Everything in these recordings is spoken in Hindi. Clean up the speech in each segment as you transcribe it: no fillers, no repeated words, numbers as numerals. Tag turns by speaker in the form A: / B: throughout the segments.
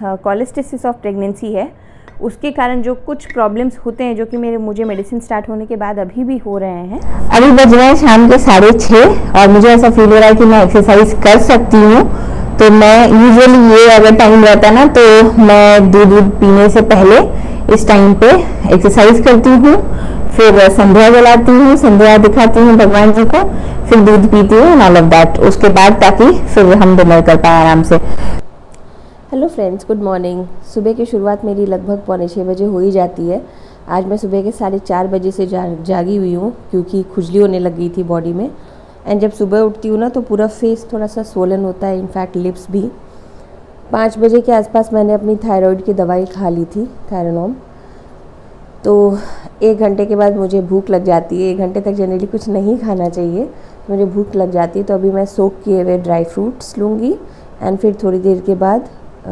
A: कॉलेस्टेसिस ऑफ प्रेगनेंसी है, उसके कारण जो कुछ प्रॉब्लम्स होते हैं जो कि मुझे मेडिसिन स्टार्ट होने के बाद अभी भी हो रहे हैं।
B: अभी बज रहे हैं शाम के 6:30 और मुझे ऐसा फील हो रहा है कि मैं एक्सरसाइज कर सकती हूँ। तो मैं यूजुअली ये अगर टाइम रहता है ना तो मैं दूध पीने से पहले इस टाइम पे एक्सरसाइज करती हूँ, फिर संध्या जलाती हूँ, संध्या दिखाती हूँ भगवान जी को, फिर दूध पीती हूँ एंड ऑल ऑफ दैट उसके बाद, ताकि फिर हम डिनर कर पाए आराम से।
C: Hello friends, good morning. सुबह की शुरुआत मेरी लगभग 5:45 बजे हो ही जाती है। आज मैं सुबह के 4:30 बजे से जागी हुई हूँ क्योंकि खुजली होने लग गई थी बॉडी में। एंड जब सुबह उठती हूँ ना तो पूरा फेस थोड़ा सा स्वोलन होता है, इनफैक्ट लिप्स भी। 5 बजे के आसपास मैंने अपनी थायराइड की दवाई खा ली थी, थायरानोम। तो 1 घंटे के बाद मुझे भूख लग जाती है। 1 घंटे तक जनरली कुछ नहीं खाना चाहिए, मुझे भूख लग जाती है। तो अभी मैं सोक किए हुए ड्राई फ्रूट्स लूँगी एंड फिर थोड़ी देर के बाद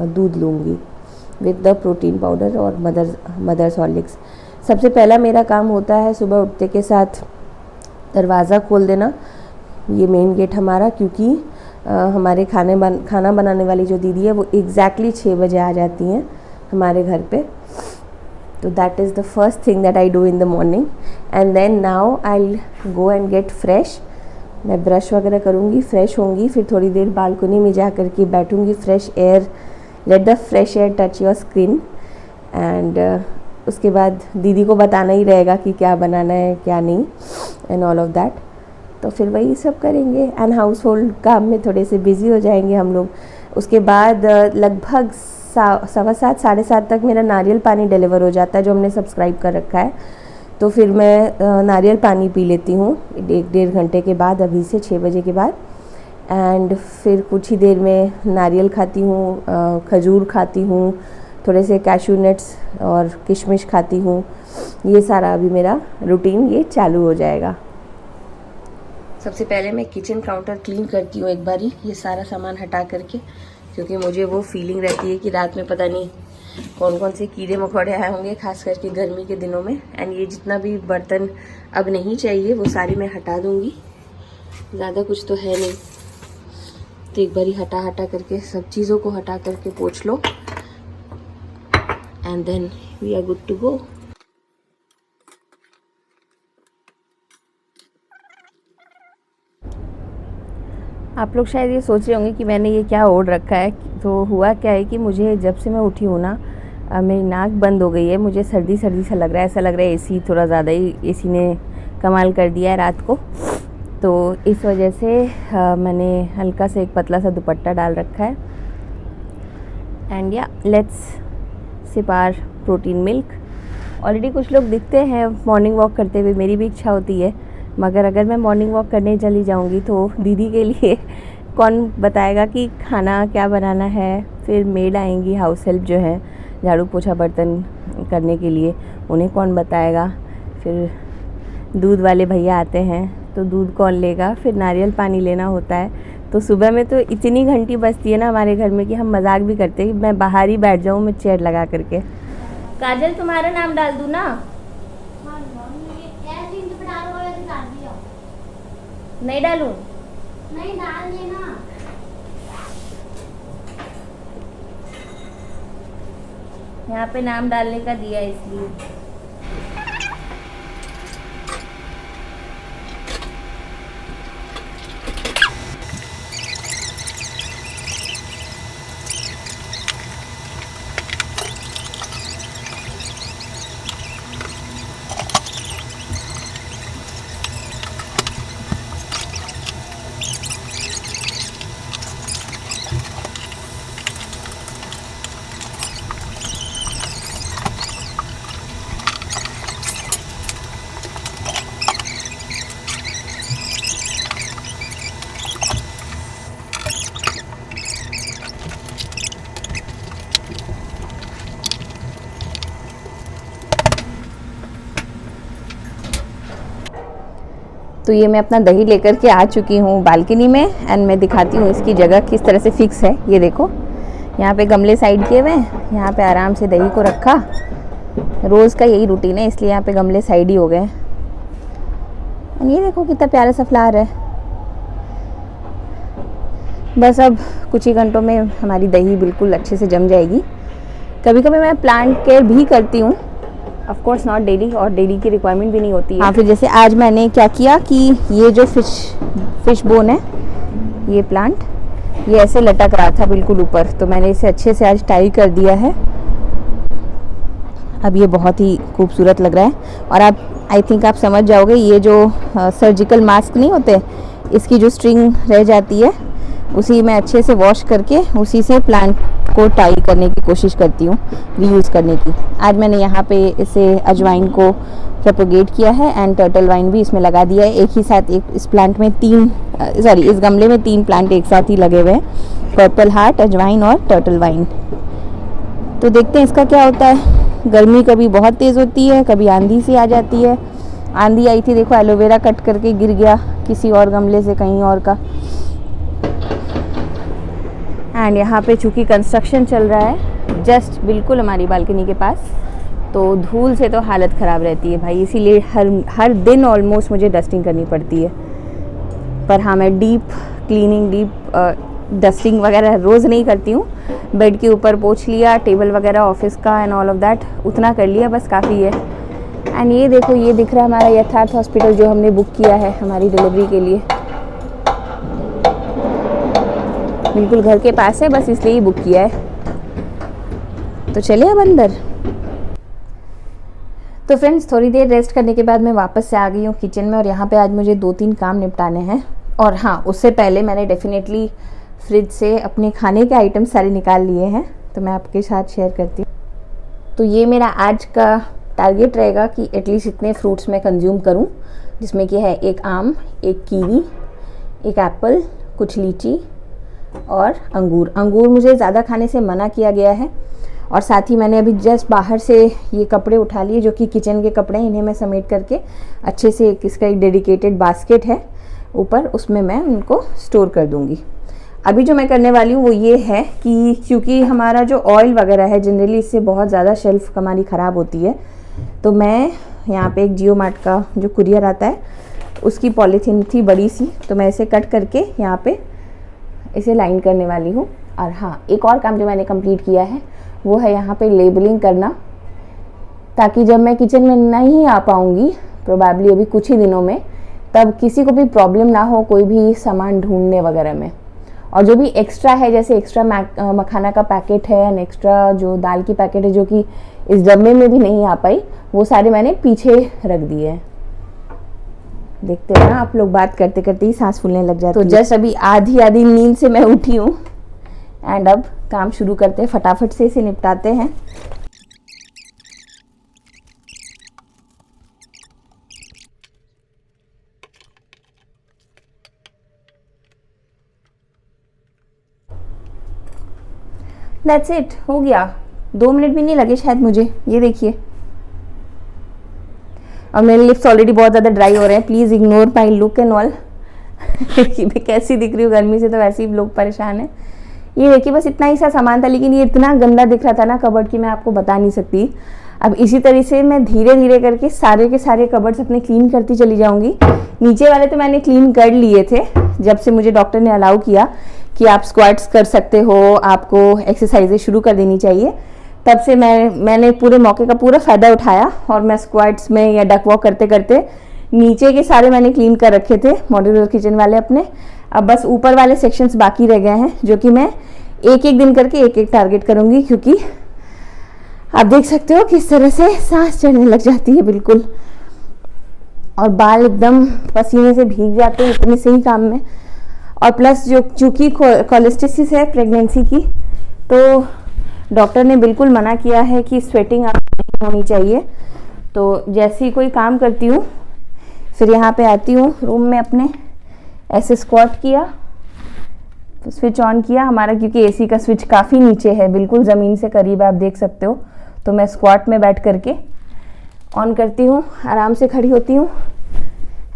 C: दूध लूँगी विद द प्रोटीन पाउडर और मदर्स हॉर्लिक्स। सबसे पहला मेरा काम होता है सुबह उठते के साथ दरवाज़ा खोल देना, ये मेन गेट हमारा, क्योंकि हमारे खाना बनाने वाली जो दीदी है वो एग्जैक्टली 6 बजे आ जाती हैं हमारे घर पे। तो that is the first thing that I do in the morning. And then now I go and get fresh. मैं ब्रश वगैरह करूँगी, फ्रेश होंगी, फिर थोड़ी देर बालकनी में जा कर के बैठूँगी, fresh air, let the fresh air touch your skin. And उसके बाद दीदी को बताना ही रहेगा कि क्या बनाना है क्या नहीं एंड ऑल ऑफ दैट। तो फिर वही सब करेंगे एंड हाउस होल्ड काम में थोड़े से बिज़ी हो जाएंगे हम लोग। उसके बाद लगभग 7:15 7:30 तक मेरा नारियल पानी डिलीवर हो जाता है जो हमने सब्सक्राइब कर रखा है। तो फिर मैं नारियल पानी पी लेती हूँ 1-1.5 घंटे के बाद, अभी से 6 बजे के बाद। एंड फिर कुछ ही देर में नारियल खाती हूँ, खजूर खाती हूँ, थोड़े से कैशू नट्स और किशमिश खाती हूँ। ये सारा अभी मेरा रूटीन ये चालू हो जाएगा। सबसे पहले मैं किचन काउंटर क्लीन करती हूँ एक बारी, ये सारा सामान हटा करके, क्योंकि मुझे वो फीलिंग रहती है कि रात में पता नहीं कौन कौन से कीड़े मकोड़े आए होंगे, खास करके गर्मी के दिनों में। एंड ये जितना भी बर्तन अब नहीं चाहिए वो सारे मैं हटा दूँगी, ज़्यादा कुछ तो है नहीं। तो एक बारी हटा करके सब चीज़ों को हटा करके पोंछ लो and then we are good to go.
A: आप लोग शायद ये सोच रहे होंगे कि मैंने ये क्या ओढ़ रखा है। तो हुआ क्या है कि मुझे जब से मैं उठी हूँ ना, मेरी नाक बंद हो गई है, मुझे सर्दी सा लग रहा है। ऐसा लग रहा है एसी थोड़ा ज़्यादा ही एसी ने कमाल कर दिया है रात को। तो इस वजह से मैंने हल्का सा एक पतला सा दुपट्टा डाल रखा है। And yeah let's sip our protein milk. Already कुछ लोग दिखते हैं मॉर्निंग वॉक करते हुए, मेरी भी इच्छा होती है, मगर अगर मैं मॉर्निंग वॉक करने चली जाऊंगी तो दीदी के लिए कौन बताएगा कि खाना क्या बनाना है। फिर मेड आएंगी, हाउस हेल्प जो है, झाड़ू पोछा बर्तन करने के लिए, उन्हें कौन बताएगा। फिर दूध वाले भैया आते हैं तो दूध कौन लेगा, फिर नारियल पानी लेना होता है। तो सुबह में तो इतनी घंटी बजती है ना हमारे घर में कि हम मजाक भी करते हैं कि मैं बाहर ही बैठ जाऊँ मैं चेयर लगा करके। काजल तुम्हारा नाम डाल दूँ ना? नहीं डालूं?
D: नहीं डाल देना।
A: यहाँ पे नाम डालने का दिया इसलिए। तो ये मैं अपना दही लेकर के आ चुकी हूँ बालकनी में एंड मैं दिखाती हूँ इसकी जगह किस तरह से फिक्स है। ये देखो, यहाँ पे गमले साइड किए हुए हैं, यहाँ पे आराम से दही को रखा। रोज़ का यही रूटीन है, इसलिए यहाँ पे गमले साइड ही हो गए। ये देखो कितना प्यारा सा फ्लावर है। बस अब कुछ ही घंटों में हमारी दही बिल्कुल अच्छे से जम जाएगी कभी कभी मैं प्लांट केयर भी करती हूँ, ऑफ कोर्स नॉट डेली, और डेली की रिक्वायरमेंट भी नहीं होती है। हाँ, फिर जैसे आज मैंने क्या किया कि ये जो फिश बोन है, ये प्लांट ये ऐसे लटक रहा था बिल्कुल ऊपर, तो मैंने इसे अच्छे से आज टाई कर दिया है। अब ये बहुत ही खूबसूरत लग रहा है। और आप आई थिंक आप समझ जाओगे, ये जो सर्जिकल मास्क नहीं होते, इसकी जो स्ट्रिंग रह जाती है उसी में अच्छे से वॉश करके उसी से प्लांट को टाई करने की कोशिश करती हूँ, रीयूज़ करने की। आज मैंने यहाँ पे इसे अजवाइन को प्रोपोगेट किया है एंड टर्टल वाइन भी इसमें लगा दिया है। एक ही साथ इस प्लांट में इस गमले में 3 प्लांट एक साथ ही लगे हुए हैं, पर्पल हार्ट, अजवाइन और टर्टल वाइन। तो देखते हैं इसका क्या होता है। गर्मी कभी बहुत तेज़ होती है, कभी आंधी सी आ जाती है। आंधी आई थी, देखो एलोवेरा कट करके गिर गया किसी और गमले से कहीं और का। एंड यहाँ पे चूँकि कंस्ट्रक्शन चल रहा है जस्ट बिल्कुल हमारी बालकनी के पास, तो धूल से तो हालत ख़राब रहती है भाई, इसीलिए हर दिन ऑलमोस्ट मुझे डस्टिंग करनी पड़ती है। पर हाँ, मैं डीप डस्टिंग वगैरह रोज़ नहीं करती हूँ। बेड के ऊपर पोंछ लिया, टेबल वगैरह ऑफिस का एंड ऑल ऑफ दैट उतना कर लिया, बस काफ़ी है। एंड ये देखो, ये दिख रहा है हमारा यथार्थ हॉस्पिटल जो हमने बुक किया है हमारी डिलीवरी के लिए। बिल्कुल घर के पास है, बस इसलिए ही बुक किया है। तो चलिए अब अंदर। तो फ्रेंड्स, थोड़ी देर रेस्ट करने के बाद मैं वापस से आ गई हूँ किचन में, और यहाँ पे आज मुझे 2-3 काम निपटाने हैं। और हाँ, उससे पहले मैंने डेफिनेटली फ्रिज से अपने खाने के आइटम सारे निकाल लिए हैं, तो मैं आपके साथ शेयर करती हूँ। तो ये मेरा आज का टारगेट रहेगा कि एटलीस्ट इतने फ्रूट्स मैं कंज्यूम करूँ, जिसमें कि है 1 आम, 1 कीवी, 1 एप्पल, कुछ लीची और अंगूर मुझे ज़्यादा खाने से मना किया गया है। और साथ ही मैंने अभी जस्ट बाहर से ये कपड़े उठा लिए जो कि किचन के कपड़े हैं, इन्हें मैं समेट करके अच्छे से इसका एक डेडिकेटेड बास्केट है ऊपर, उसमें मैं उनको स्टोर कर दूँगी। अभी जो मैं करने वाली हूँ वो ये है कि क्योंकि हमारा जो ऑयल वगैरह है जनरली इससे बहुत ज़्यादा शेल्फ हमारी ख़राब होती है, तो मैं यहाँ पे एक जियो मार्ट का जो कुरियर आता है उसकी पॉलीथीन थी बड़ी सी, तो मैं इसे कट करके यहाँ पे इसे लाइन करने वाली हूँ। और हाँ, एक और काम जो मैंने कंप्लीट किया है वो है यहाँ पे लेबलिंग करना, ताकि जब मैं किचन में नहीं आ पाऊँगी प्रोबेबली अभी कुछ ही दिनों में, तब किसी को भी प्रॉब्लम ना हो कोई भी सामान ढूंढने वगैरह में। और जो भी एक्स्ट्रा है, जैसे एक्स्ट्रा मखाना का पैकेट है एंड एक्स्ट्रा जो दाल की पैकेट है जो कि इस डब्बे में भी नहीं आ पाई, वो सारे मैंने पीछे रख दिए हैं। देखते हैं ना आप लोग, बात करते करते ही सांस फूलने लग जाती है। तो जस्ट अभी आधी नींद से मैं उठी हूँ एंड अब काम शुरू करते हैं, फटाफट से इसे निपटाते हैं। दैट्स इट, हो गया। 2 मिनट भी नहीं लगे शायद मुझे। ये देखिए, और मेरे लिप्स ऑलरेडी बहुत ज़्यादा ड्राई हो रहे हैं। Please ignore my look and all. मैं कैसी दिख रही हूँ गर्मी से, तो वैसे ही लोग परेशान हैं। ये देखिए, बस इतना ही सा सामान था, लेकिन ये इतना गंदा दिख रहा था ना कबर्ड की, मैं आपको बता नहीं सकती। अब इसी तरह से मैं धीरे धीरे करके सारे के सारे कबर्ड्स अपने क्लीन करती चली जाऊंगी। नीचे वाले तो मैंने क्लीन कर लिए थे जब से मुझे डॉक्टर ने अलाउ किया कि आप स्क्वाट्स कर सकते हो, आपको एक्सरसाइजें शुरू कर देनी चाहिए। तब से मैंने पूरे मौके का पूरा फ़ायदा उठाया और मैं स्क्वाट्स में या डक वॉक करते करते नीचे के सारे मैंने क्लीन कर रखे थे मॉड्यूलर किचन वाले अपने। अब बस ऊपर वाले सेक्शंस बाकी रह गए हैं, जो कि मैं एक एक दिन करके एक एक टारगेट करूँगी, क्योंकि आप देख सकते हो किस तरह से सांस चढ़ने लग जाती है बिल्कुल, और बाल एकदम पसीने से भीग जाते हैं इतने सही काम में। और प्लस जो चूँकि कोलेस्टेसिस है प्रेगनेंसी की, तो डॉक्टर ने बिल्कुल मना किया है कि स्वेटिंग आप नहीं होनी चाहिए। तो जैसे ही कोई काम करती हूँ फिर यहाँ पे आती हूँ रूम में अपने, ऐसे स्क्वाट किया, तो स्विच ऑन किया हमारा, क्योंकि एसी का स्विच काफ़ी नीचे है, बिल्कुल ज़मीन से करीब आप देख सकते हो। तो मैं स्क्वाट में बैठ करके ऑन करती हूँ, आराम से खड़ी होती हूँ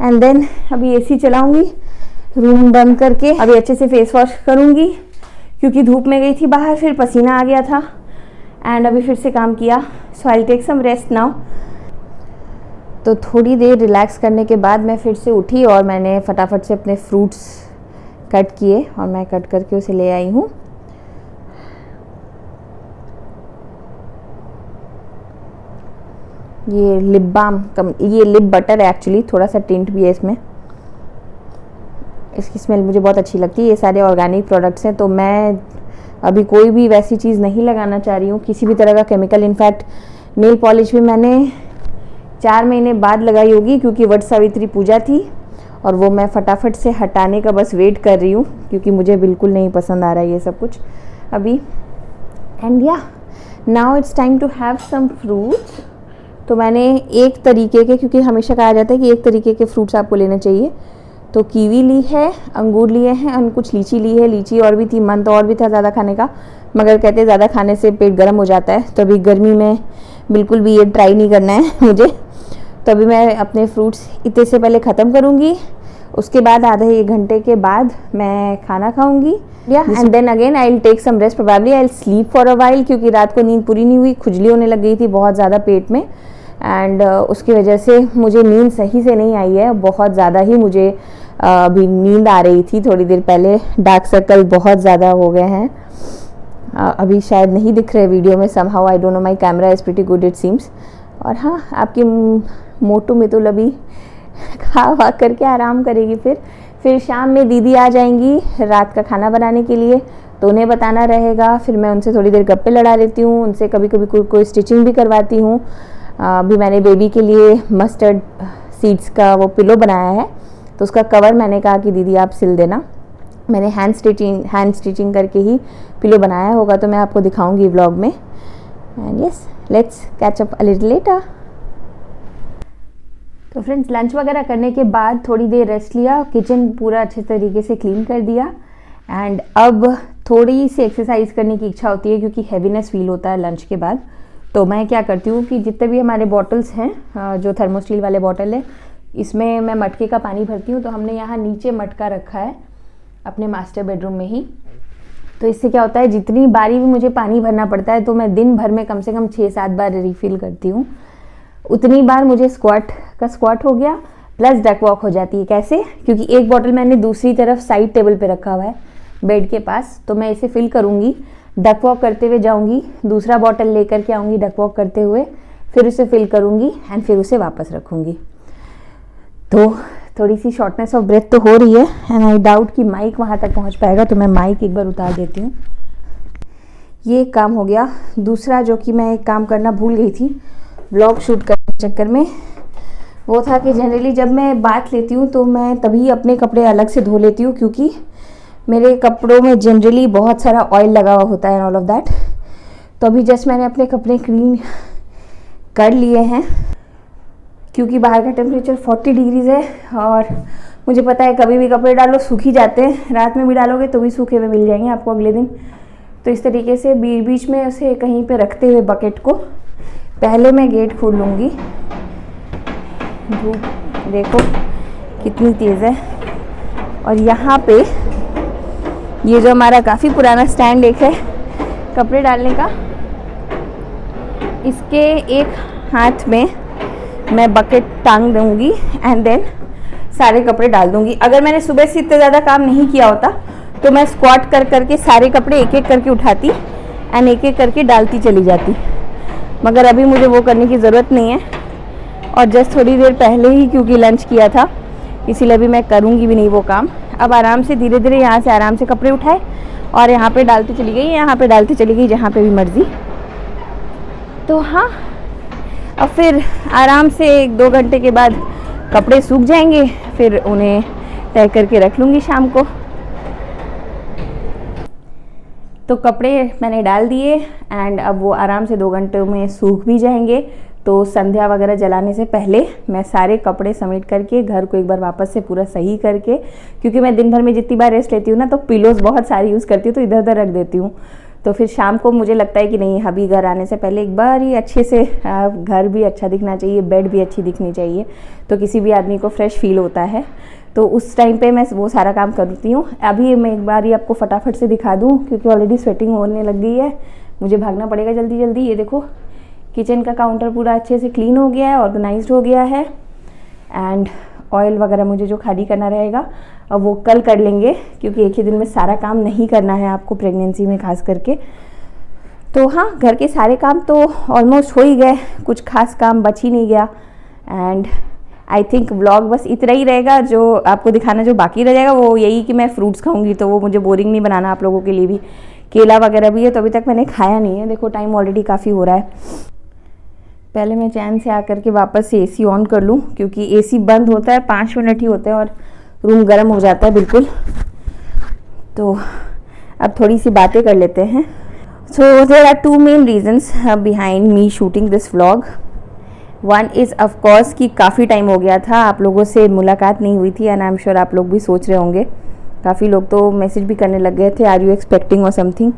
A: एंड देन अभी एसी चलाऊँगी, रूम बंद करके अभी अच्छे से फेस वॉश करूँगी, क्योंकि धूप में गई थी बाहर, फिर पसीना आ गया था एंड अभी फिर से काम किया। So I will take some rest now. तो थोड़ी देर रिलैक्स करने के बाद मैं फिर से उठी और मैंने फटाफट से अपने फ्रूट्स कट किए और मैं कट करके उसे ले आई हूँ।
B: ये लिप बाम ये लिप बटर है एक्चुअली, थोड़ा सा टिंट भी है इसमें। इसकी स्मेल मुझे बहुत अच्छी लगती है। ये सारे ऑर्गेनिक प्रोडक्ट्स हैं, तो मैं अभी कोई भी वैसी चीज़ नहीं लगाना चाह रही हूँ, किसी भी तरह का केमिकल। इनफैक्ट नेल पॉलिश भी मैंने 4 महीने बाद लगाई होगी, क्योंकि वट सावित्री पूजा थी और वो मैं फटाफट से हटाने का बस वेट कर रही हूँ, क्योंकि मुझे बिल्कुल नहीं पसंद आ रहा है ये सब कुछ अभी। And yeah now it's time to have some fruits. तो मैंने एक तरीके के, क्योंकि हमेशा कहा जाता है कि एक तरीके के फ्रूट्स आपको लेने चाहिए, तो कीवी ली है, अंगूर लिए हैं और कुछ लीची ली है। लीची और भी थी, मन तो और भी था ज़्यादा खाने का, मगर कहते हैं ज़्यादा खाने से पेट गर्म हो जाता है, तो अभी गर्मी में बिल्कुल भी ये ट्राई नहीं करना है मुझे। तो अभी मैं अपने फ्रूट्स इतने से पहले ख़त्म करूँगी, उसके बाद आधे 1 घंटे के बाद मैं खाना खाऊंगी। And then again I will take some rest, probably I will sleep for a while, क्योंकि रात को नींद पूरी नहीं हुई, खुजली होने लग गई थी बहुत ज़्यादा पेट में। एंड उसकी वजह से मुझे नींद सही से नहीं आई है, बहुत ज़्यादा ही मुझे अभी नींद आ रही थी थोड़ी देर पहले। डार्क सर्कल बहुत ज़्यादा हो गए हैं, अभी शायद नहीं दिख रहे वीडियो में, somehow I don't know, my camera is pretty good it seems. और हाँ, आपकी मोटू मितुल अभी खा वा करके आराम करेगी। फिर शाम में दीदी आ जाएंगी रात का खाना बनाने के लिए, तो उन्हें बताना रहेगा। फिर मैं उनसे थोड़ी देर गप्पे लड़ा लेती हूँ, उनसे कभी कभी कोई स्टिचिंग भी करवाती हूँ। अभी मैंने बेबी के लिए मस्टर्ड सीड्स का वो पिलो बनाया है, तो उसका कवर मैंने कहा कि दीदी आप सिल देना। मैंने हैंड स्टिचिंग करके ही पिलो बनाया होगा, तो मैं आपको दिखाऊंगी व्लॉग में। And yes, let's catch up a little letter. तो फ्रेंड्स, लंच वगैरह करने के बाद थोड़ी देर रेस्ट लिया, किचन पूरा अच्छे तरीके से क्लीन कर दिया। एंड अब थोड़ी सी एक्सरसाइज करने की इच्छा होती है, क्योंकि हैवीनेस फील होता है लंच के बाद। तो मैं क्या करती हूँ कि जितने भी हमारे बॉटल्स हैं, जो थर्मोस्टील वाले बॉटल है, इसमें मैं मटके का पानी भरती हूँ। तो हमने यहाँ नीचे मटका रखा है अपने मास्टर बेडरूम में ही। तो इससे क्या होता है, जितनी बारी भी मुझे पानी भरना पड़ता है, तो मैं दिन भर में कम से कम 6-7 बार रिफ़िल करती हूँ। उतनी बार मुझे स्क्वाट हो गया, प्लस डक वॉक हो जाती है। कैसे? क्योंकि एक बॉटल मैंने दूसरी तरफ साइड टेबल पे रखा हुआ है बेड के पास, तो मैं इसे फिल करूँगी, डक वॉक करते हुए जाऊँगी, दूसरा बॉटल लेकर के आऊँगी डक वॉक करते हुए, फिर उसे फिल करूँगी एंड फिर उसे वापस रखूँगी। तो थोड़ी सी शॉर्टनेस ऑफ ब्रेथ तो हो रही है, एंड आई डाउट कि माइक वहाँ तक पहुँच पाएगा, तो मैं माइक एक बार उतार देती हूँ। ये एक काम हो गया। दूसरा जो कि मैं एक काम करना भूल गई थी व्लॉग शूट करने के चक्कर में, वो था कि जनरली जब मैं बाथ लेती हूँ तो मैं तभी अपने कपड़े अलग से धो लेती हूँ, क्योंकि मेरे कपड़ों में जनरली बहुत सारा ऑयल लगा हुआ होता है एंड ऑल ऑफ दैट। तो अभी जस्ट मैंने अपने कपड़े क्लीन कर लिए हैं, क्योंकि बाहर का टेम्परेचर 40 डिग्रीज़ है, और मुझे पता है कभी भी कपड़े डालो सूख ही जाते हैं, रात में भी डालोगे तो भी सूखे हुए मिल जाएंगे आपको अगले दिन। तो इस तरीके से बीच बीच में उसे कहीं पे रखते हुए बकेट को पहले मैं गेट खोल लूँगी। धूप देखो कितनी तेज़ है। और यहाँ पे ये जो हमारा काफ़ी पुराना स्टैंड एक है कपड़े डालने का, इसके एक हाथ में मैं बकेट टांग दूँगी एंड देन सारे कपड़े डाल दूँगी। अगर मैंने सुबह से इतना ज़्यादा काम नहीं किया होता तो मैं स्क्वाट कर करके सारे कपड़े एक एक करके उठाती एंड एक एक करके डालती चली जाती, मगर अभी मुझे वो करने की ज़रूरत नहीं है। और जस्ट थोड़ी देर पहले ही क्योंकि लंच किया था, इसीलिए अभी मैं करूँगी भी नहीं वो काम। अब आराम से धीरे धीरे यहाँ से आराम से कपड़े उठाए और यहाँ पे डालती चली गई, यहाँ पे डालती चली गई, जहाँ पे भी मर्ज़ी। तो हाँ, अब फिर आराम से 1-2 घंटे के बाद कपड़े सूख जाएंगे, फिर उन्हें तय करके रख लूँगी शाम को। तो कपड़े मैंने डाल दिए एंड अब वो आराम से 2 घंटे में सूख भी जाएंगे। तो संध्या वगैरह जलाने से पहले मैं सारे कपड़े समेट करके घर को एक बार वापस से पूरा सही करके, क्योंकि मैं दिन भर में जितनी बार रेस्ट लेती हूँ ना, तो पिलोज बहुत सारी यूज़ करती हूँ, तो इधर उधर रख देती हूँ। तो फिर शाम को मुझे लगता है कि नहीं, अभी घर आने से पहले एक बार ही अच्छे से घर भी अच्छा दिखना चाहिए, बेड भी अच्छी दिखनी चाहिए, तो किसी भी आदमी को फ्रेश फील होता है। तो उस टाइम पे मैं वो सारा काम करती हूँ। अभी मैं एक बार ही आपको फटाफट से दिखा दूँ, क्योंकि ऑलरेडी स्वेटिंग होने लग गई है, मुझे भागना पड़ेगा जल्दी जल्दी। ये देखो किचन का काउंटर पूरा अच्छे से क्लीन हो गया है, ऑर्गेनाइज्ड हो गया है। एंड ऑयल वगैरह मुझे जो खाली करना रहेगा अब वो कल कर लेंगे, क्योंकि एक ही दिन में सारा काम नहीं करना है आपको प्रेगनेंसी में खास करके।
A: तो हाँ, घर के सारे काम तो ऑलमोस्ट हो ही गए, कुछ खास काम बच ही नहीं गया। एंड आई थिंक व्लॉग बस इतना ही रहेगा, जो आपको दिखाना जो बाकी रह जाएगा वो यही कि मैं फ्रूट्स खाऊंगी, तो वो मुझे बोरिंग नहीं बनाना आप लोगों के लिए भी। केला वगैरह भी है, तो अभी तक मैंने खाया नहीं है। देखो टाइम ऑलरेडी काफ़ी हो रहा है। पहले मैं चैन से आकर के वापस से एसी ऑन कर लूँ, क्योंकि एसी बंद होता है 5 मिनट ही होते हैं और रूम गर्म हो जाता है बिल्कुल। तो अब थोड़ी सी बातें कर लेते हैं। So there are 2 main reasons behind me shooting this vlog. One is of course कि काफ़ी टाइम हो गया था, आप लोगों से मुलाकात नहीं हुई थी। एंड आई एम श्योर आप लोग भी सोच रहे होंगे, काफ़ी लोग तो मैसेज भी करने लग गए थे, आर यू एक्सपेक्टिंग और समथिंग।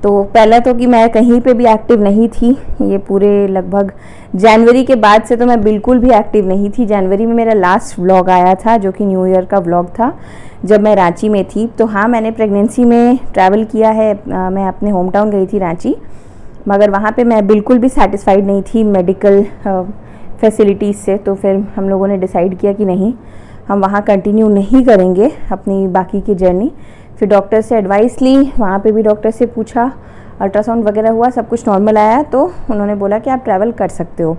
A: तो पहला तो कि मैं कहीं पे भी एक्टिव नहीं थी, ये पूरे लगभग जनवरी के बाद से तो मैं बिल्कुल भी एक्टिव नहीं थी। जनवरी में मेरा लास्ट व्लॉग आया था, जो कि न्यू ईयर का व्लॉग था, जब मैं रांची में थी। तो हाँ, मैंने प्रेगनेंसी में ट्रैवल किया है, मैं अपने होम टाउन गई थी रांची, मगर वहाँ पे मैं बिल्कुल भी सेटिस्फाइड नहीं थी मेडिकल फैसिलिटीज़ से। तो फिर हम लोगों ने डिसाइड किया कि नहीं, हम वहाँ कंटिन्यू नहीं करेंगे अपनी बाकी की जर्नी। फिर डॉक्टर से एडवाइस ली, वहाँ पे भी डॉक्टर से पूछा, अल्ट्रासाउंड वगैरह हुआ, सब कुछ नॉर्मल आया, तो उन्होंने बोला कि आप ट्रैवल कर सकते हो।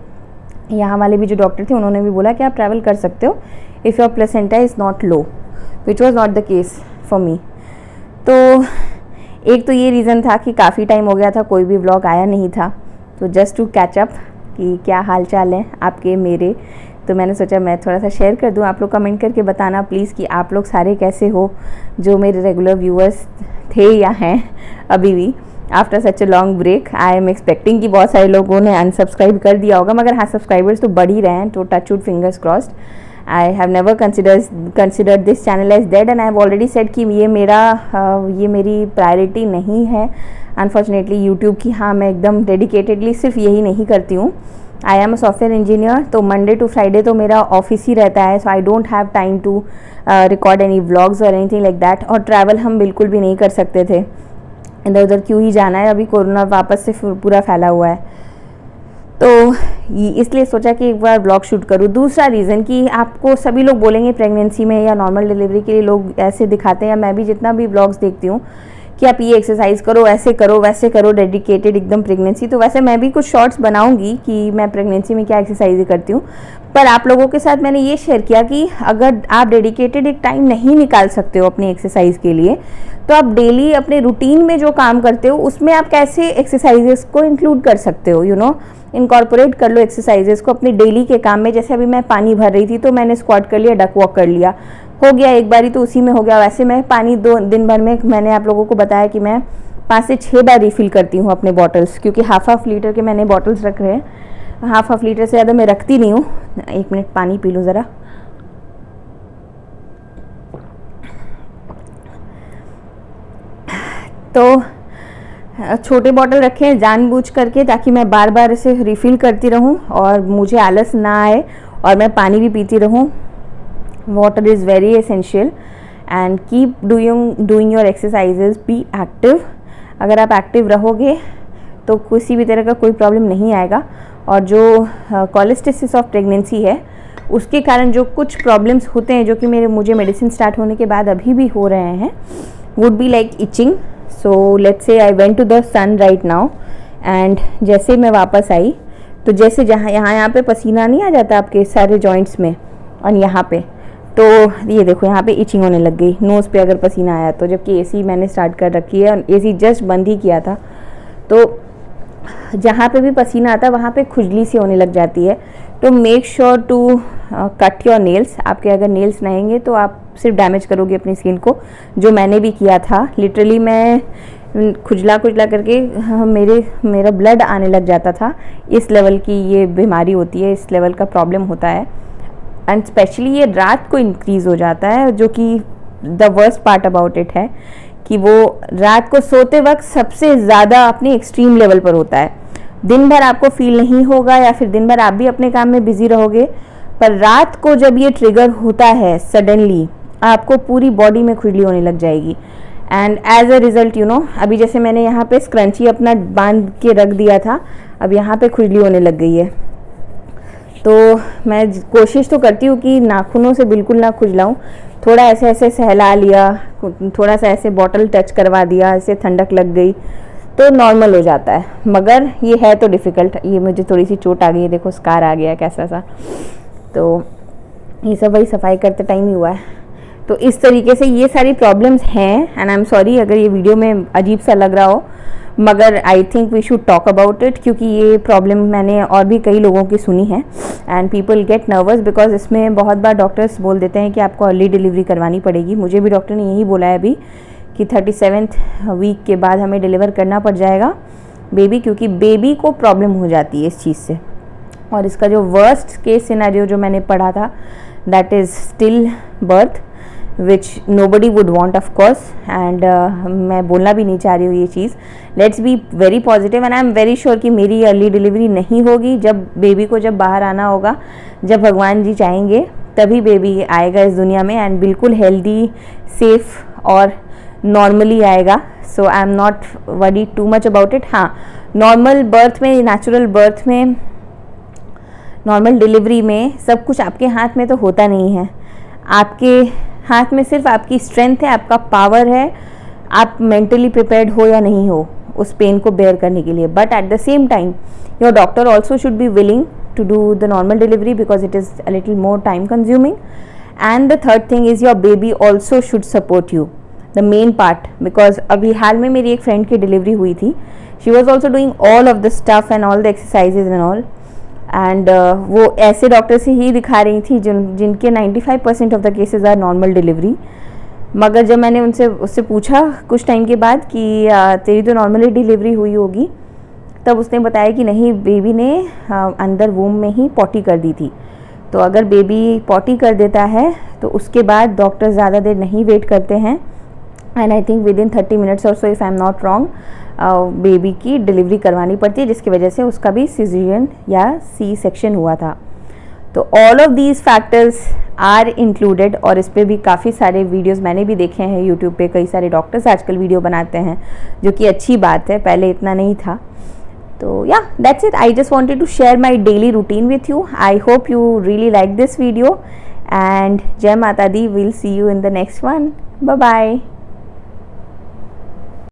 A: यहाँ वाले भी जो डॉक्टर थे उन्होंने भी बोला कि आप ट्रैवल कर सकते हो if your placenta is not low, which was not the case for me. तो एक तो ये रीज़न था कि काफ़ी टाइम हो गया था, कोई भी व्लॉग आया नहीं था, तो जस्ट टू कैच अप कि क्या हाल चाल है आपके मेरे। तो मैंने सोचा मैं थोड़ा सा शेयर कर दूं, आप लोग कमेंट करके बताना प्लीज़ कि आप लोग सारे कैसे हो, जो मेरे रेगुलर व्यूअर्स थे या हैं अभी भी after such a long break. I am expecting कि बहुत सारे लोगों ने अनसब्सक्राइब कर दिया होगा, मगर हाँ, सब्सक्राइबर्स तो बढ़ ही रहे हैं, तो touch wood, fingers crossed. I have never considered this channel as dead, and I have already said कि ये मेरी प्रायोरिटी नहीं है अनफॉर्चुनेटली यूट्यूब की। हाँ, मैं एकदम डेडिकेटेडली सिर्फ यही नहीं करती हूँ। I am a software engineer, तो मंडे टू फ्राइडे तो मेरा ऑफिस ही रहता है, so I don't have time to record any vlogs और एनीथिंग लाइक दैट। और ट्रैवल हम बिल्कुल भी नहीं कर सकते थे, इधर उधर क्यों ही जाना है, अभी कोरोना वापस से पूरा फैला हुआ है, तो इसलिए सोचा कि एक बार व्लॉग शूट करूँ। दूसरा रीज़न कि आपको सभी लोग बोलेंगे प्रेगनेंसी में या नॉर्मल डिलीवरी के लिए लोग ऐसे दिखाते हैं, या मैं भी जितना भी व्लॉग्स देखती हूँ कि आप ये एक्सरसाइज करो, ऐसे करो, वैसे करो, डेडिकेटेड एकदम प्रेगनेंसी। तो वैसे मैं भी कुछ शॉर्ट्स बनाऊंगी कि मैं प्रेगनेंसी में क्या एक्सरसाइज करती हूँ, पर आप लोगों के साथ मैंने ये शेयर किया कि अगर आप डेडिकेटेड एक टाइम नहीं निकाल सकते हो अपनी एक्सरसाइज के लिए, तो आप डेली अपने रूटीन में जो काम करते हो उसमें आप कैसे एक्सरसाइजेस को इंक्लूड कर सकते हो, इनकॉर्पोरेट कर लो एक्सरसाइजेस को अपनी डेली के काम में। जैसे अभी मैं पानी भर रही थी तो मैंने स्क्वाट कर लिया, डक वॉक कर लिया, हो गया एक बारी तो उसी में हो गया। वैसे मैं पानी 2 दिन भर में, मैंने आप लोगों को बताया कि मैं 5 से 6 बार रिफ़िल करती हूँ अपने बॉटल्स, क्योंकि हाफ लीटर के मैंने बॉटल्स रख रहे हैं। हाफ लीटर से ज़्यादा मैं रखती नहीं हूँ। 1 मिनट पानी पी लूँ ज़रा। तो छोटे बॉटल रखे हैं जानबूझ करके, ताकि मैं बार बार इसे रिफ़िल करती रहूं और मुझे आलस ना आए और मैं पानी भी पीती रहूं। Water is very essential and keep doing your exercises, be active. अगर आप एक्टिव रहोगे तो किसी भी तरह का कोई प्रॉब्लम नहीं आएगा। और जो कॉलेस्टेसिस ऑफ प्रेगनेंसी है, उसके कारण जो कुछ प्रॉब्लम्स होते हैं, जो कि मुझे मेडिसिन स्टार्ट होने के बाद अभी भी हो रहे हैं, would be like itching. So let's say I went to the sun right now, and जैसे मैं वापस आई तो जैसे यहाँ पे पसीना नहीं आ जाता आपके सारे जॉइंट्स में, और यहाँ पे तो ये देखो यहाँ पे इचिंग होने लग गई नोज़ पे अगर पसीना आया तो, जबकि एसी मैंने स्टार्ट कर रखी है और एसी जस्ट बंद ही किया था। तो जहाँ पे भी पसीना आता है वहाँ पे खुजली सी होने लग जाती है। तो make sure to cut your nails. आपके अगर नेल्स रहेंगे तो आप सिर्फ डैमेज करोगे अपनी स्किन को, जो मैंने भी किया था। लिटरली मैं खुजला करके मेरा ब्लड आने लग जाता था। इस लेवल की ये बीमारी होती है, इस लेवल का प्रॉब्लम होता है, एंड स्पेशली ये रात को इंक्रीज़ हो जाता है, जो कि the worst part about it है कि वो रात को सोते वक्त सबसे ज़्यादा अपने एक्सट्रीम लेवल पर होता है। दिन भर आपको फील नहीं होगा, या फिर दिन भर आप भी अपने काम में बिजी रहोगे, पर रात को जब ये ट्रिगर होता है सडनली, आपको पूरी बॉडी में खुजली होने लग जाएगी। एंड एज अ रिज़ल्ट अभी जैसे मैंने यहाँ पे स्क्रंची अपना बांध के रख दिया था, अब यहाँ पे खुजली होने लग गई है। तो मैं कोशिश तो करती हूँ कि नाखूनों से बिल्कुल ना खुजलाऊँ, थोड़ा ऐसे सहला लिया, थोड़ा सा ऐसे बॉटल टच करवा दिया, ऐसे ठंडक लग गई तो नॉर्मल हो जाता है, मगर ये है तो डिफ़िकल्ट। ये मुझे थोड़ी सी चोट आ गई है, देखो स्कार आ गया कैसा सा, तो ये सब वही सफाई करते टाइम ही हुआ है। तो इस तरीके से ये सारी प्रॉब्लम्स हैं एंड आई एम सॉरी अगर ये वीडियो में अजीब सा लग रहा हो, मगर I think we should talk about it, क्योंकि ये प्रॉब्लम मैंने और भी कई लोगों की सुनी है and people get nervous because इसमें बहुत बार डॉक्टर्स बोल देते हैं कि आपको अर्ली डिलीवरी करवानी पड़ेगी। मुझे भी डॉक्टर ने यही बोला है अभी कि 37th वीक के बाद हमें डिलीवर करना पड़ जाएगा बेबी, क्योंकि बेबी को प्रॉब्लम हो जाती है इस चीज़ से। और इसका जो वर्स्ट केस सिनेरियो जो मैंने पढ़ा था that is still birth which nobody would want of course, and मैं बोलना भी नहीं चाह रही हूँ ये चीज़। Let's be very positive and I am very sure कि मेरी अर्ली डिलीवरी नहीं होगी। जब बेबी को जब बाहर आना होगा, जब भगवान जी चाहेंगे तभी बेबी आएगा इस दुनिया में एंड बिल्कुल हेल्दी, सेफ और नॉर्मली आएगा। So I am not worry too much about it. हाँ, नॉर्मल बर्थ में, नेचुरल बर्थ में, नॉर्मल डिलीवरी में सब कुछ आपके हाथ में तो होता नहीं है। आपके हाथ में सिर्फ आपकी स्ट्रेंथ है, आपका पावर है, आप मेंटली प्रिपेयर्ड हो या नहीं हो उस पेन को बेयर करने के लिए। But at the same time your doctor also should be willing to do the normal delivery because it is a little more time consuming. And the third thing is your baby also should support you, the main part. Because अभी हाल में मेरी एक फ्रेंड की डिलीवरी हुई थी, she was also doing all of the stuff and all the exercises and all, and वो ऐसे डॉक्टर से ही दिखा रही थी जिनके 95% of the cases are normal delivery. मगर जब मैंने उससे पूछा कुछ टाइम के बाद कि तेरी तो नॉर्मली डिलीवरी हुई होगी, तब उसने बताया कि नहीं, बेबी ने अंदर वूम में ही पॉटी कर दी थी। तो अगर बेबी पॉटी कर देता है तो उसके बाद डॉक्टर ज़्यादा देर नहीं वेट करते हैं and I think within 30 minutes और so if I am not wrong baby की डिलीवरी करवानी पड़ती है, जिसकी वजह से उसका भी सिजेरियन या सी सेक्शन हुआ था। तो all of these factors are included, और इस पर भी काफ़ी सारे वीडियोस मैंने भी देखे हैं यूट्यूब पे। कई सारे डॉक्टर्स आजकल वीडियो बनाते हैं, जो कि अच्छी बात है, पहले इतना नहीं था। तो या that's it, I just wanted to share my daily routine with you. I hope you really like this video and Jai Mata Di. Will see you in the next one. Bye bye.